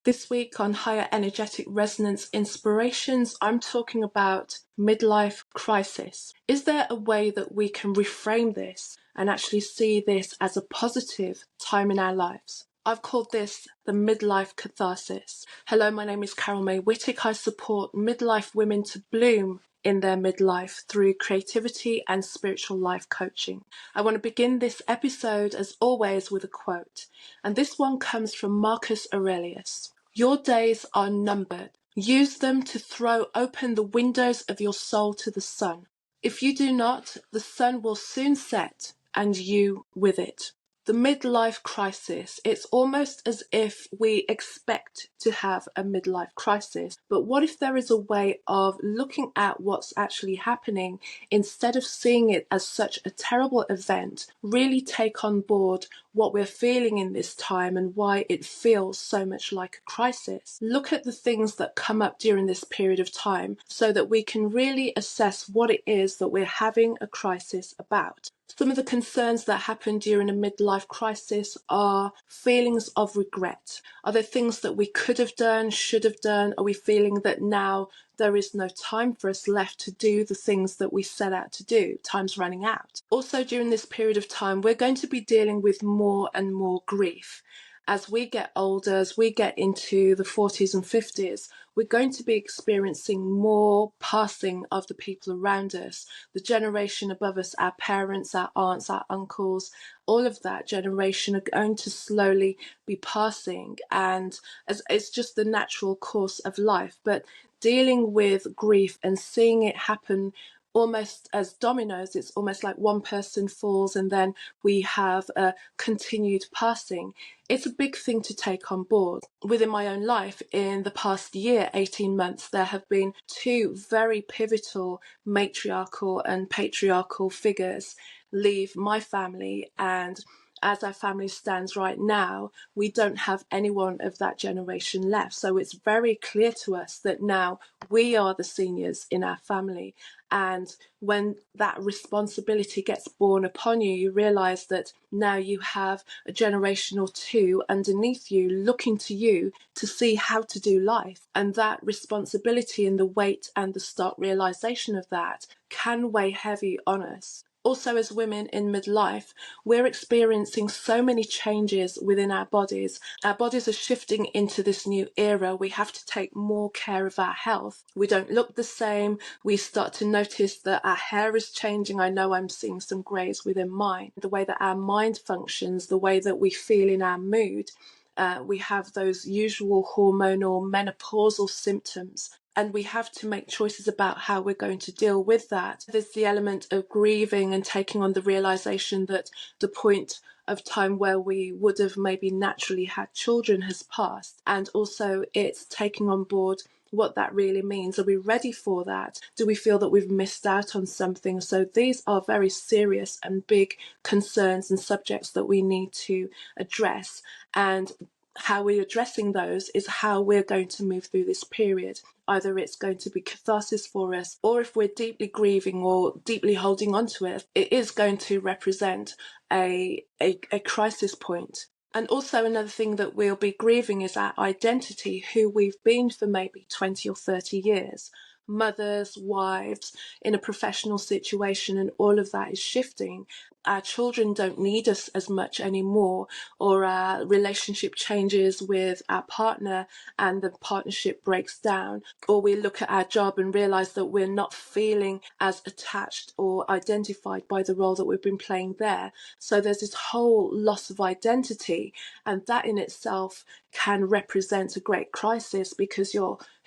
This week on Higher Energetic Resonance Inspirations, I'm talking about midlife crisis. Is there a way that we can reframe this and actually see this as a positive time in our lives? I've called this the Midlife Catharsis. Hello, my name is Carol May Whittick. I support midlife women to bloom in their midlife through creativity and spiritual life coaching. I want to begin this episode, as always, with a quote, and this one comes from Marcus Aurelius. Your days are numbered. Use them to throw open the windows of your soul to the sun. If you do not, the sun will soon set, and you with it. The midlife crisis, it's almost as if we expect to have a midlife crisis. But what if there is a way of looking at what's actually happening instead of seeing it as such a terrible event, really take on board what we're feeling in this time and why it feels so much like a crisis. Look at the things that come up during this period of time so that we can really assess what it is that we're having a crisis about. Some of the concerns that happen during a midlife crisis are feelings of regret. Are there things that we could have done, should have done? Are we feeling that now there is no time for us left to do the things that we set out to do? Time's running out. Also, during this period of time, we're going to be dealing with more and more grief. As we get older, as we get into the 40s and 50s, we're going to be experiencing more passing of the people around us. The generation above us, our parents, our aunts, our uncles, all of that generation are going to slowly be passing. And it's just the natural course of life. But dealing with grief and seeing it happen almost as dominoes, it's almost like one person falls and then we have a continued passing. It's a big thing to take on board. Within my own life, in the past year, 18 months, there have been two very pivotal matriarchal and patriarchal figures leave my family, and as our family stands right now, we don't have anyone of that generation left. So it's very clear to us that now we are the seniors in our family. And when that responsibility gets borne upon you, you realize that now you have a generation or two underneath you looking to you to see how to do life. And that responsibility and the weight and the stark realization of that can weigh heavy on us. Also, as women in midlife, we're experiencing so many changes within our bodies. Our bodies are shifting into this new era. We have to take more care of our health. We don't look the same. We start to notice that our hair is changing. I know I'm seeing some greys within mine. The way that our mind functions, the way that we feel in our mood. We have those usual hormonal menopausal symptoms. And we have to make choices about how we're going to deal with that. There's the element of grieving and taking on the realization that the point of time where we would have maybe naturally had children has passed. And also it's taking on board what that really means. Are we ready for that? Do we feel that we've missed out on something? So these are very serious and big concerns and subjects that we need to address. And how we're addressing those is how we're going to move through this period. Either it's going to be catharsis for us, or if we're deeply grieving or deeply holding on to it, it is going to represent a crisis point. And also another thing that we'll be grieving is our identity, who we've been for maybe 20 or 30 years. Mothers, wives, in a professional situation, and all of that is shifting. Our children don't need us as much anymore, or our relationship changes with our partner and the partnership breaks down, or we look at our job and realize that we're not feeling as attached or identified by the role that we've been playing there. So there's this whole loss of identity, and that in itself can represent a great crisis, because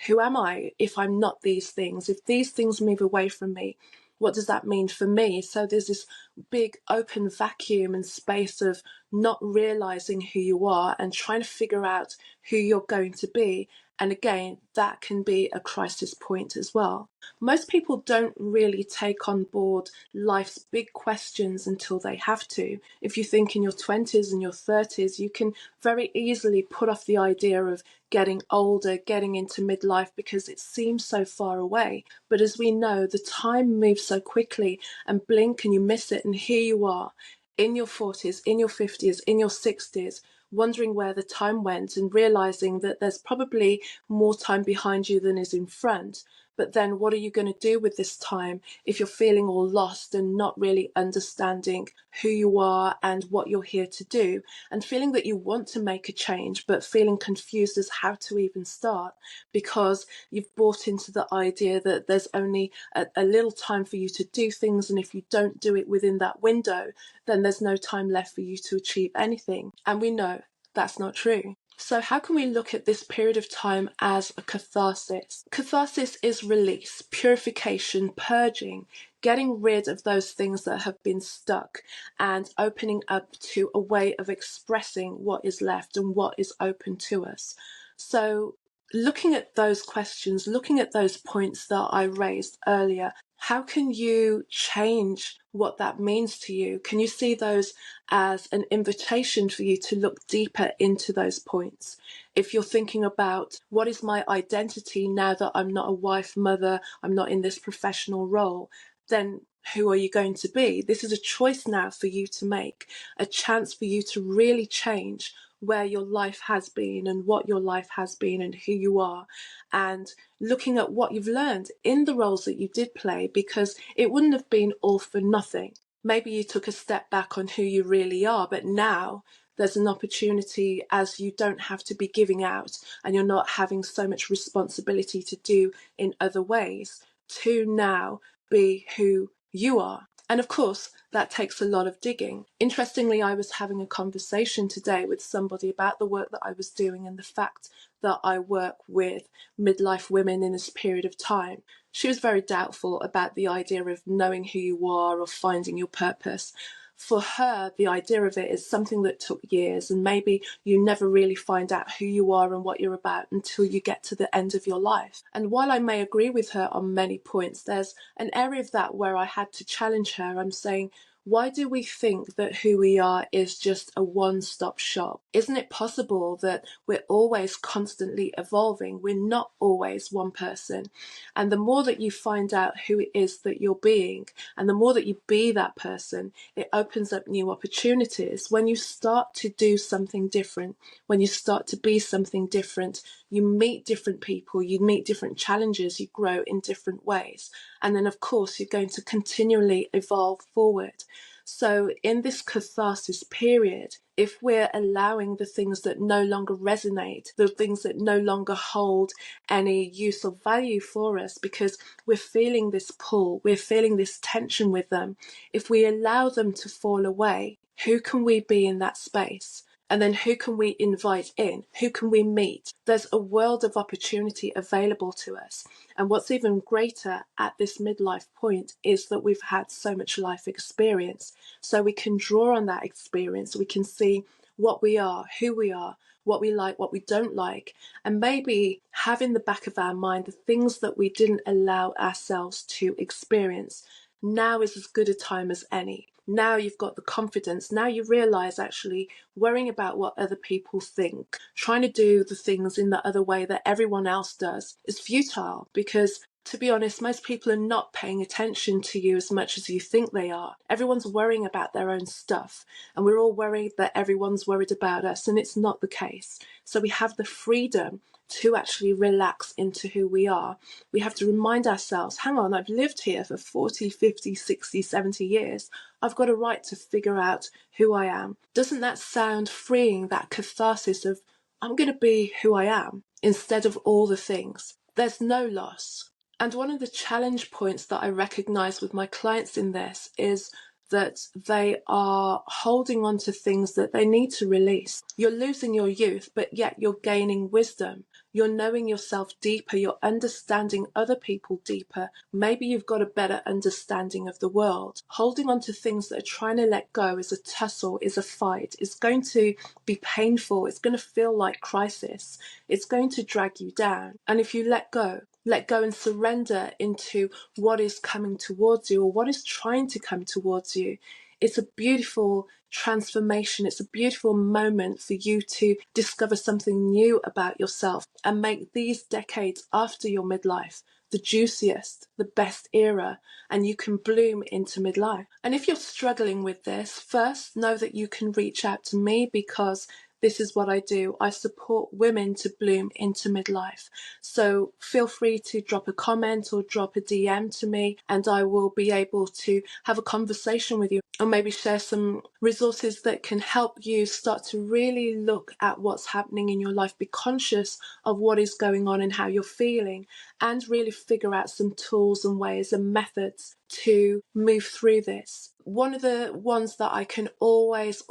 who am I if I'm not these things? If these things move away from me, what does that mean for me? So there's this big open vacuum and space of not realizing who you are and trying to figure out who you're going to be. And again, that can be a crisis point as well. Most people don't really take on board life's big questions until they have to. If you think in your 20s and your 30s, you can very easily put off the idea of getting older, getting into midlife, because it seems so far away. But as we know, the time moves so quickly, and blink and you miss it, and here you are in your 40s, in your 50s, in your 60s, wondering where the time went and realizing that there's probably more time behind you than is in front. But then what are you going to do with this time if you're feeling all lost and not really understanding who you are and what you're here to do, and feeling that you want to make a change but feeling confused as how to even start because you've bought into the idea that there's only a little time for you to do things, and if you don't do it within that window, then there's no time left for you to achieve anything. And we know that's not true. So how can we look at this period of time as a catharsis? Catharsis is release, purification, purging, getting rid of those things that have been stuck and opening up to a way of expressing what is left and what is open to us. So looking at those questions, looking at those points that I raised earlier, how can you change what that means to you? Can you see those as an invitation for you to look deeper into those points? If you're thinking about what is my identity now that I'm not a wife, mother, I'm not in this professional role, then who are you going to be? This is a choice now for you to make, a chance for you to really change where your life has been and what your life has been and who you are, and looking at what you've learned in the roles that you did play, because it wouldn't have been all for nothing. Maybe you took a step back on who you really are, but now there's an opportunity, as you don't have to be giving out and you're not having so much responsibility to do in other ways, to now be who you are. And of course, that takes a lot of digging. Interestingly, I was having a conversation today with somebody about the work that I was doing and the fact that I work with midlife women in this period of time. She was very doubtful about the idea of knowing who you are or finding your purpose. For her, the idea of it is something that took years, and maybe you never really find out who you are and what you're about until you get to the end of your life. And while I may agree with her on many points, there's an area of that where I had to challenge her. I'm saying, why do we think that who we are is just a one-stop shop? Isn't it possible that we're always constantly evolving? We're not always one person. And the more that you find out who it is that you're being, and the more that you be that person, it opens up new opportunities. When you start to do something different, when you start to be something different, you meet different people, you meet different challenges, you grow in different ways. And then, of course, you're going to continually evolve forward. So in this catharsis period, if we're allowing the things that no longer resonate, the things that no longer hold any use or value for us, because we're feeling this pull, we're feeling this tension with them, if we allow them to fall away, who can we be in that space? And then who can we invite in? Who can we meet? There's a world of opportunity available to us. And what's even greater at this midlife point is that we've had so much life experience. So we can draw on that experience. We can see what we are, who we are, what we like, what we don't like, and maybe have in the back of our mind the things that we didn't allow ourselves to experience. Now is as good a time as any. Now you've got the confidence. Now you realize actually worrying about what other people think, trying to do the things in the other way that everyone else does is futile, because to be honest, most people are not paying attention to you as much as you think they are. Everyone's worrying about their own stuff, and we're all worried that everyone's worried about us, and it's not the case. So we have the freedom to actually relax into who we are. We have to remind ourselves, hang on, I've lived here for 40, 50, 60, 70 years. I've got a right to figure out who I am. Doesn't that sound freeing, that catharsis of, I'm going to be who I am instead of all the things? There's no loss. And one of the challenge points that I recognize with my clients in this is that they are holding on to things that they need to release. You're losing your youth, but yet you're gaining wisdom. You're knowing yourself deeper. You're understanding other people deeper. Maybe you've got a better understanding of the world. Holding on to things that are trying to let go is a tussle, is a fight. It's going to be painful. It's going to feel like crisis. It's going to drag you down. And if you let go and surrender into what is coming towards you, or what is trying to come towards you, it's a beautiful transformation. It's a beautiful moment for you to discover something new about yourself and make these decades after your midlife the juiciest, the best era, and you can bloom into midlife. And if you're struggling with this, first know that you can reach out to me, because this is what I do. I support women to bloom into midlife. So feel free to drop a comment or drop a DM to me, and I will be able to have a conversation with you, or maybe share some resources that can help you start to really look at what's happening in your life, be conscious of what is going on and how you're feeling, and really figure out some tools and ways and methods to move through this. One of the ones that I can always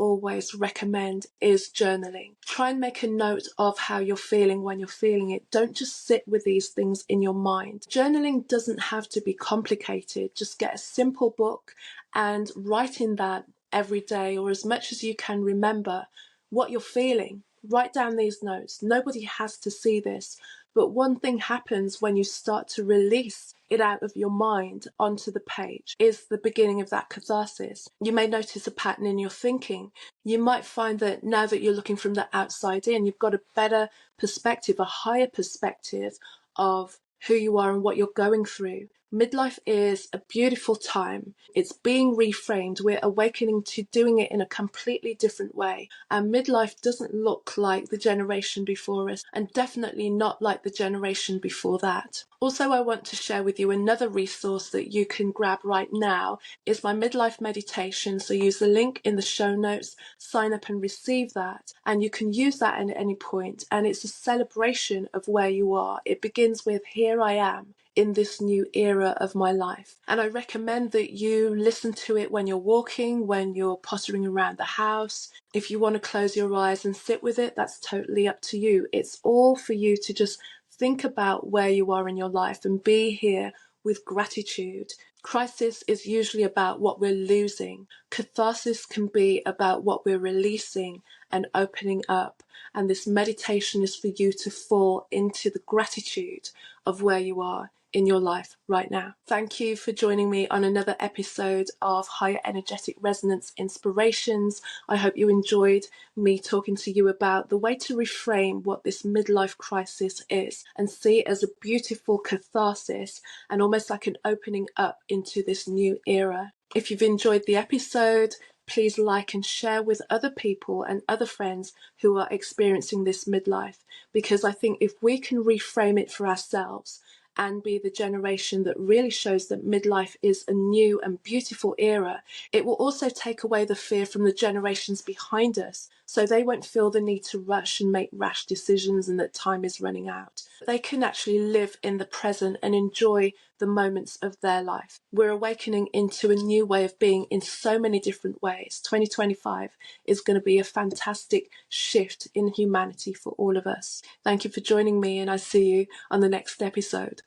recommend is journaling. Try and make a note of how you're feeling when you're feeling it. Don't just sit with these things in your mind. Journaling doesn't have to be complicated. Just get a simple book and write in that every day, or as much as you can remember, what you're feeling. Write down these notes. Nobody has to see this, but one thing happens when you start to release it out of your mind onto the page is the beginning of that catharsis. You may notice a pattern in your thinking. You might find that now that you're looking from the outside in, you've got a better perspective, a higher perspective of who you are and what you're going through. Midlife is a beautiful time. It's being reframed. We're awakening to doing it in a completely different way. And midlife doesn't look like the generation before us, and definitely not like the generation before that. Also, I want to share with you another resource that you can grab right now is my midlife meditation. So use the link in the show notes, sign up and receive that. And you can use that at any point. And it's a celebration of where you are. It begins with, here I am in this new era of my life. And I recommend that you listen to it when you're walking, when you're pottering around the house. If you want to close your eyes and sit with it, that's totally up to you. It's all for you to just think about where you are in your life and be here with gratitude. Crisis is usually about what we're losing. Catharsis can be about what we're releasing and opening up. And this meditation is for you to fall into the gratitude of where you are in your life right now. Thank you for joining me on another episode of Higher Energetic Resonance Inspirations. I hope you enjoyed me talking to you about the way to reframe what this midlife crisis is and see it as a beautiful catharsis and almost like an opening up into this new era. If you've enjoyed the episode, please like and share with other people and other friends who are experiencing this midlife, because I think if we can reframe it for ourselves and be the generation that really shows that midlife is a new and beautiful era, it will also take away the fear from the generations behind us, so they won't feel the need to rush and make rash decisions and that time is running out. They can actually live in the present and enjoy the moments of their life. We're awakening into a new way of being in so many different ways. 2025 is going to be a fantastic shift in humanity for all of us. Thank you for joining me, and I see you on the next episode.